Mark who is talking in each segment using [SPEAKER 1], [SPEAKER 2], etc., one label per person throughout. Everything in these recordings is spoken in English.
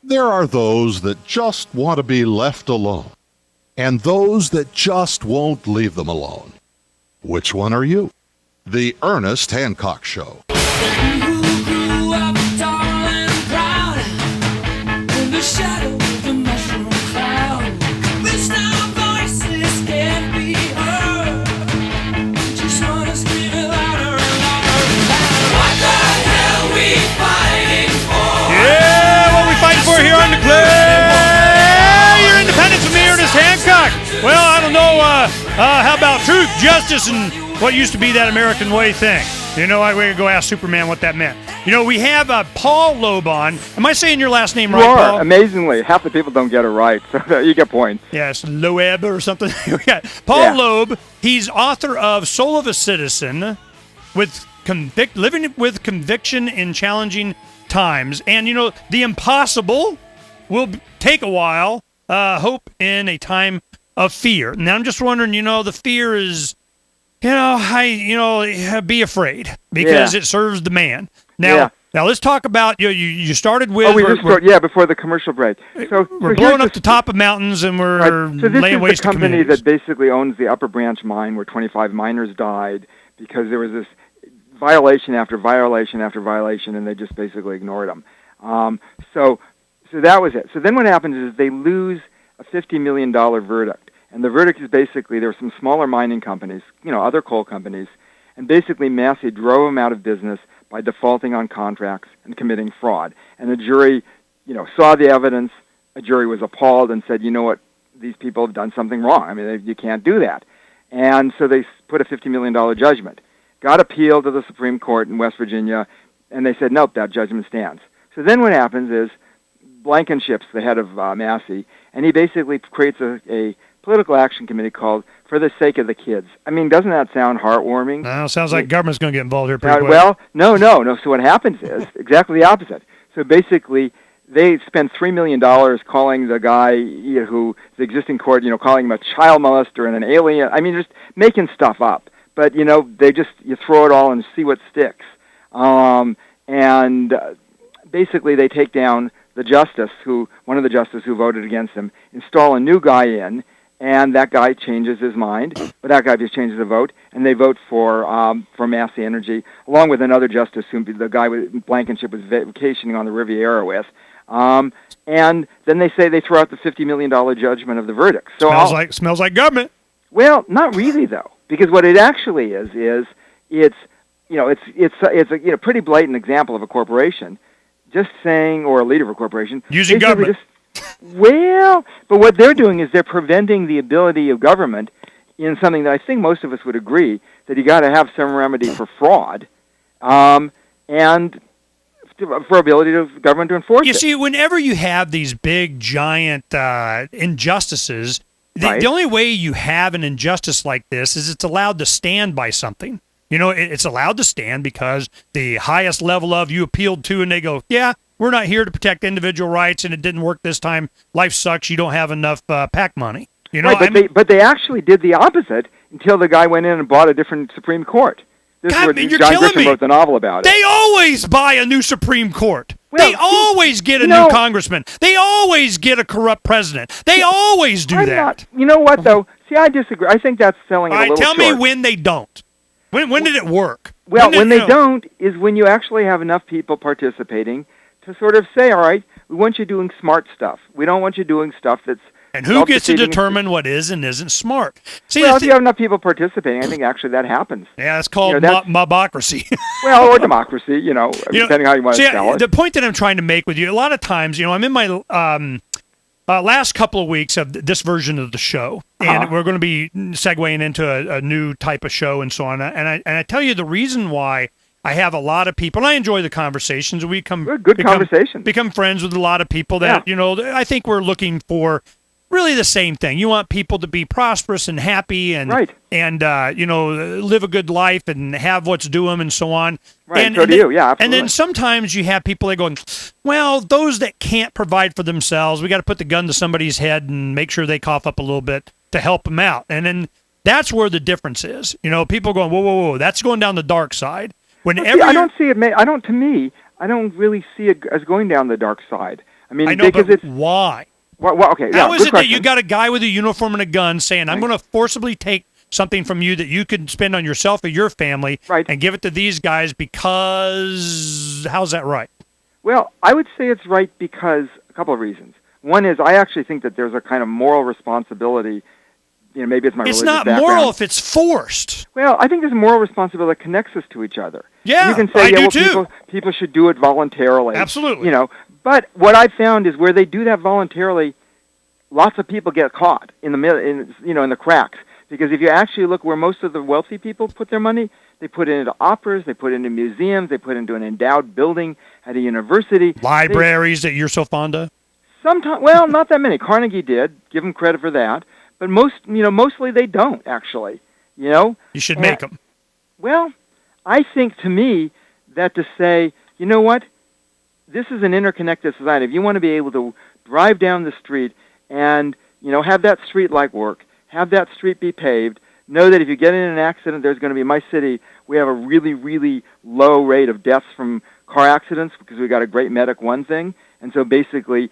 [SPEAKER 1] There are those that just want to be left alone, and those that just won't leave them alone. Which one are you? The Ernest Hancock Show.
[SPEAKER 2] Here on the Clay, your independence from me, Ernest Hancock. Well, I don't know, how about truth, justice, and what used to be that American way thing? You know, we're going to go ask Superman what that meant. You know, we have Paul Loeb on. Am I saying your last name right, Paul?
[SPEAKER 3] Amazingly. Half the people don't get it right, so you get points.
[SPEAKER 2] Yes, Loeb or something. Paul Loeb, he's author of Soul of a Citizen, living with conviction in challenging times. And, you know, the impossible will take a while, hope in a time of fear. Now, I'm just wondering, you know, the fear is, be afraid because it serves the man. Now, let's talk about, you started with...
[SPEAKER 3] before the commercial break.
[SPEAKER 2] We're blowing up the top of mountains and we're laying waste to communities.
[SPEAKER 3] This is the company that basically owns the Upper Branch mine where 25 miners died because there was this violation after violation after violation, and they just basically ignored them. So that was it. So then what happens is they lose a $50 million verdict. And the verdict is basically there were some smaller mining companies, other coal companies, and basically Massey drove them out of business by defaulting on contracts and committing fraud. And the jury, saw the evidence. A jury was appalled and said, you know what, these people have done something wrong. I mean, you can't do that. And so they put a $50 million judgment. Got appealed to the Supreme Court in West Virginia, and they said, nope, that judgment stands. So then what happens is Blankenship's the head of Massey, and he basically creates a political action committee called For the Sake of the Kids. I mean, doesn't that sound heartwarming?
[SPEAKER 2] No, sounds like government's going to get involved here pretty quick.
[SPEAKER 3] Well, no. So what happens is exactly the opposite. So basically, they spend $3 million calling the guy who, the existing court, calling him a child molester and an alien. I mean, just making stuff up. But, you throw it all and see what sticks. Basically they take down one of the justices who voted against him, install a new guy in, and that guy changes his mind, but that guy just changes the vote, and they vote for Massey Energy, along with another justice who the guy with Blankenship was vacationing on the Riviera with. And then they say they throw out the $50 million judgment of the verdict. So
[SPEAKER 2] smells like government.
[SPEAKER 3] Well, not really, though. Because what it actually is it's a pretty blatant example of a corporation just saying, or a leader of a corporation
[SPEAKER 2] using government.
[SPEAKER 3] But what they're doing is they're preventing the ability of government in something that I think most of us would agree that you got to have some remedy for fraud, and for ability of government to enforce it.
[SPEAKER 2] You see, whenever you have these big, giant injustices. The only way you have an injustice like this is it's allowed to stand by something. It's allowed to stand because the highest level of you appealed to, and they go, yeah, we're not here to protect individual rights, and it didn't work this time. Life sucks. You don't have enough PAC money.
[SPEAKER 3] But they actually did the opposite until the guy went in and bought a different Supreme Court. This is where John Grisham wrote the novel about it.
[SPEAKER 2] They always buy a new Supreme Court. They always get a new congressman. They always get a corrupt president. They always do that.
[SPEAKER 3] You know what, though? See, I disagree. I think that's selling it a little short.
[SPEAKER 2] Tell me when they don't. When did it work?
[SPEAKER 3] Well, when they don't is when you actually have enough people participating to sort of say, all right, we want you doing smart stuff. We don't want you doing stuff that's...
[SPEAKER 2] And who gets to determine what is and isn't smart? See,
[SPEAKER 3] if you have enough people participating, I think actually that happens.
[SPEAKER 2] Yeah, it's called mobocracy.
[SPEAKER 3] Well, or democracy, depending how you want to spell it.
[SPEAKER 2] The point that I'm trying to make with you, a lot of times, I'm in my last couple of weeks of this version of the show, and we're going to be segueing into a new type of show and so on. And I tell you the reason why I have a lot of people, and I enjoy the conversations. We become friends with a lot of people that, I think we're looking for really the same thing. You want people to be prosperous and happy and live a good life and have what's due them and so on.
[SPEAKER 3] Right,
[SPEAKER 2] and,
[SPEAKER 3] so do you, yeah, absolutely.
[SPEAKER 2] And then sometimes you have people that go, well, those that can't provide for themselves, we got to put the gun to somebody's head and make sure they cough up a little bit to help them out. And then that's where the difference is. People going, whoa, that's going down the dark side.
[SPEAKER 3] I don't see it. To me, I don't really see it as going down the dark side. I mean,
[SPEAKER 2] I know,
[SPEAKER 3] because
[SPEAKER 2] but
[SPEAKER 3] it's
[SPEAKER 2] why?
[SPEAKER 3] Well, okay.
[SPEAKER 2] How
[SPEAKER 3] Yeah,
[SPEAKER 2] is
[SPEAKER 3] good
[SPEAKER 2] it that you
[SPEAKER 3] question.
[SPEAKER 2] got a guy with a uniform and a gun saying, I'm going to forcibly take something from you that you could spend on yourself or your family and give it to these guys because how's that right?
[SPEAKER 3] Well, I would say it's right because a couple of reasons. One is I actually think that there's a kind of moral responsibility. Maybe it's my religious background.
[SPEAKER 2] It's not moral if it's forced.
[SPEAKER 3] Well, I think there's a moral responsibility that connects us to each other.
[SPEAKER 2] Yeah,
[SPEAKER 3] you can say,
[SPEAKER 2] I do too.
[SPEAKER 3] People should do it voluntarily.
[SPEAKER 2] Absolutely.
[SPEAKER 3] But what I've found is where they do that voluntarily, lots of people get caught in the cracks. Because if you actually look where most of the wealthy people put their money, they put it into operas, they put it into museums, they put it into an endowed building at a university.
[SPEAKER 2] Libraries that you're so fond of?
[SPEAKER 3] Sometimes, well, not that many. Carnegie did. Give them credit for that. But mostly they don't, actually. You
[SPEAKER 2] should make them.
[SPEAKER 3] Well, I think, to me, that to say, you know what, this is an interconnected society. If you want to be able to drive down the street and, have that street-like work, have that street be paved, know that if you get in an accident, there's going to be, in my city, we have a really, really low rate of deaths from car accidents because we got a great Medic One thing. And so basically,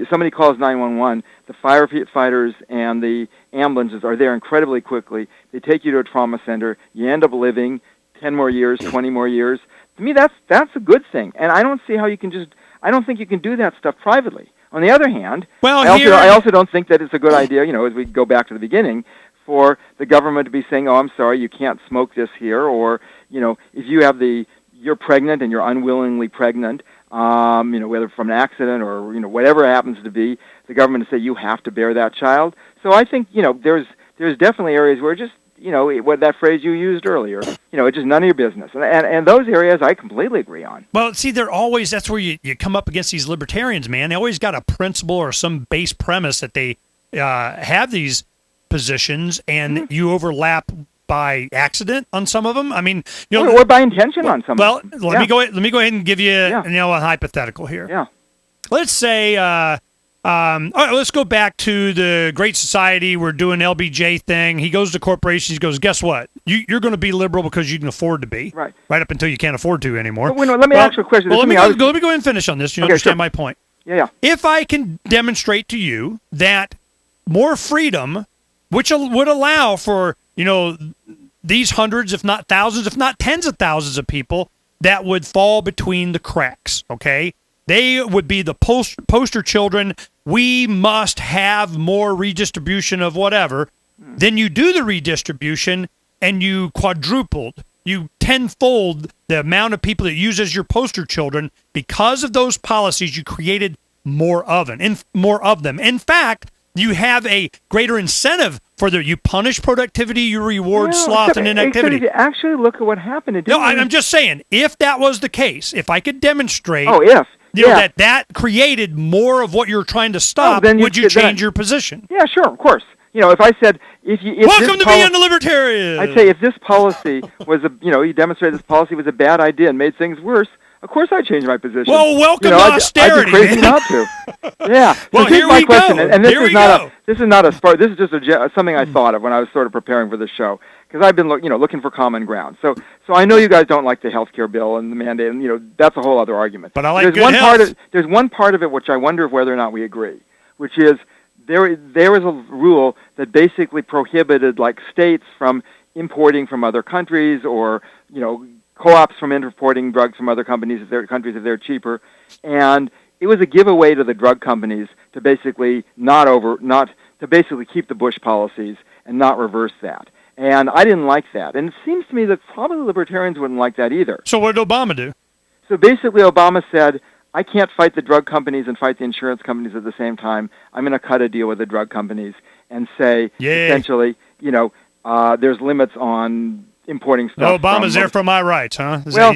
[SPEAKER 3] somebody calls 911, the firefighters and the ambulances are there incredibly quickly. They take you to a trauma center. You end up living 10 more years, 20 more years. To me, that's a good thing. And I don't see how I don't think you can do that stuff privately. On the other hand, I also don't think that it's a good idea, as we go back to the beginning, for the government to be saying, oh, I'm sorry, you can't smoke this here, or, if you're pregnant and you're unwillingly pregnant, whether from an accident or, whatever it happens to be, the government to say you have to bear that child. So I think, there's definitely areas where just, what that phrase you used earlier, it's just none of your business. And those areas I completely agree on.
[SPEAKER 2] Well, see, that's where you come up against these libertarians, man. They always got a principle or some base premise that they have these positions, and you overlap by accident on some of them. I mean,
[SPEAKER 3] or by intention on some of them.
[SPEAKER 2] Well, let me go ahead and give you a hypothetical here.
[SPEAKER 3] Yeah.
[SPEAKER 2] Let's say all right, let's go back to the Great Society. We're doing LBJ thing. He goes to corporations. He goes, guess what? You're going to be liberal because you can afford to be.
[SPEAKER 3] Right
[SPEAKER 2] up until you can't afford to anymore.
[SPEAKER 3] Well, let me ask you a question.
[SPEAKER 2] Let me go ahead and finish on this. You understand my point?
[SPEAKER 3] Yeah.
[SPEAKER 2] If I can demonstrate to you that more freedom, which would allow for, these hundreds, if not thousands, if not tens of thousands of people that would fall between the cracks, okay? They would be the poster children. We must have more redistribution of whatever. Then you do the redistribution, and you quadrupled, you tenfold the amount of people that use as your poster children. Because of those policies, you created more of them. In fact, you have a greater incentive for you punish productivity, you reward sloth and inactivity.
[SPEAKER 3] If you actually look at what happened.
[SPEAKER 2] I'm just saying, if that was the case, if I could demonstrate... that created more of what you're trying to stop, would you change your position?
[SPEAKER 3] Yeah, sure, of course. If I said,
[SPEAKER 2] welcome to being a libertarian.
[SPEAKER 3] I'd say if this policy was you demonstrated this policy was a bad idea and made things worse, of course I'd change my position.
[SPEAKER 2] Well, welcome to austerity.
[SPEAKER 3] I'd be crazy not to. Yeah.
[SPEAKER 2] Well,
[SPEAKER 3] so here's my question,
[SPEAKER 2] go.
[SPEAKER 3] And this is not this is just something I thought of when I was sort of preparing for this show, because I've been looking for common ground. So I know you guys don't like the health care bill and the mandate, and that's a whole other argument.
[SPEAKER 2] But I like good health.
[SPEAKER 3] There's one part of it which I wonder whether or not we agree, which is there was a rule that basically prohibited states from importing from other countries, or co-ops from importing drugs from other countries if they're cheaper, and it was a giveaway to the drug companies to basically keep the Bush policies and not reverse that. And I didn't like that. And it seems to me that probably libertarians wouldn't like that either.
[SPEAKER 2] So what did Obama do?
[SPEAKER 3] So basically Obama said, I can't fight the drug companies and fight the insurance companies at the same time. I'm going to cut a deal with the drug companies and say, essentially, there's limits on importing stuff.
[SPEAKER 2] No, Obama's there for my rights, huh?
[SPEAKER 3] I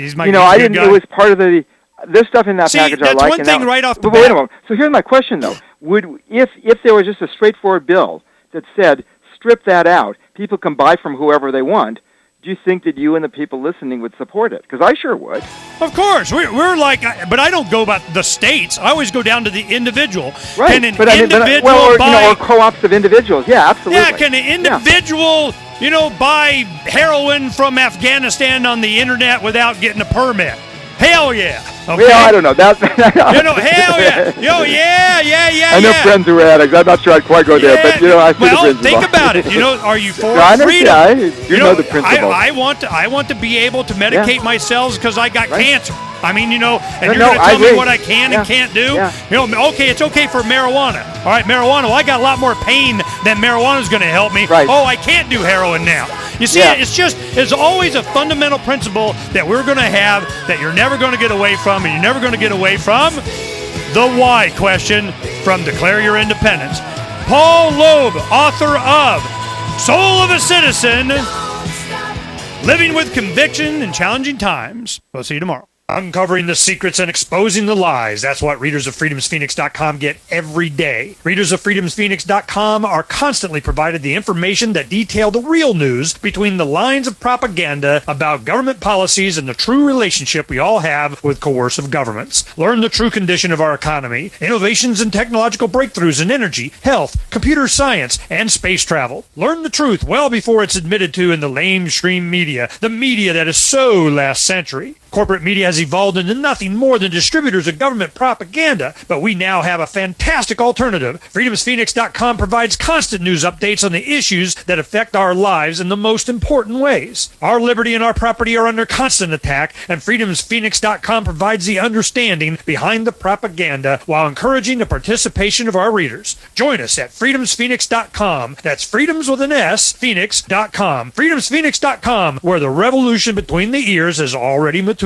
[SPEAKER 3] didn't. It was part of there's stuff in that package I like.
[SPEAKER 2] That's one thing right off the bat.
[SPEAKER 3] Wait a moment. So here's my question, though. If there was just a straightforward bill that said, strip that out, people can buy from whoever they want, do you think that you and the people listening would support it? Because I sure would.
[SPEAKER 2] Of course. We're like, but I don't go about the states. I always go down to the individual.
[SPEAKER 3] Right.
[SPEAKER 2] Can an individual
[SPEAKER 3] or co-ops of individuals. Yeah, absolutely.
[SPEAKER 2] Yeah, can an individual, buy heroin from Afghanistan on the internet without getting a permit? Hell yeah. Okay?
[SPEAKER 3] Well, I don't know. That's
[SPEAKER 2] hell yeah. Yo, yeah.
[SPEAKER 3] I know friends who are addicts. I'm not sure I'd quite go there, but I see the principle.
[SPEAKER 2] Think about it. Are you for freedom?
[SPEAKER 3] Yeah, you know the principle.
[SPEAKER 2] I want to be able to medicate myself because I got cancer. I mean, and you're going to tell me what I can and can't do.
[SPEAKER 3] Yeah.
[SPEAKER 2] Okay, it's okay for marijuana. All right, marijuana. Well, I got a lot more pain than marijuana is going to help me.
[SPEAKER 3] Right.
[SPEAKER 2] Oh, I can't do heroin now. You see, it's always a fundamental principle that we're going to have that you're never going to get away from, and you're never going to get away from the why question from Declare Your Independence. Paul Loeb, author of Soul of a Citizen, Living with Conviction in Challenging Times. We'll see you tomorrow. Uncovering the secrets and exposing the lies. That's what readers of freedomsphoenix.com get every day. Readers of freedomsphoenix.com are constantly provided the information that detail the real news between the lines of propaganda about government policies and the true relationship we all have with coercive governments. Learn the true condition of our economy, innovations and technological breakthroughs in energy, health, computer science, and space travel. Learn the truth well before it's admitted to in the mainstream media, the media that is so last century. Corporate media has evolved into nothing more than distributors of government propaganda, but we now have a fantastic alternative. FreedomsPhoenix.com provides constant news updates on the issues that affect our lives in the most important ways. Our liberty and our property are under constant attack, and FreedomsPhoenix.com provides the understanding behind the propaganda while encouraging the participation of our readers. Join us at FreedomsPhoenix.com. That's freedoms with an S, Phoenix.com. FreedomsPhoenix.com, where the revolution between the ears has already matured.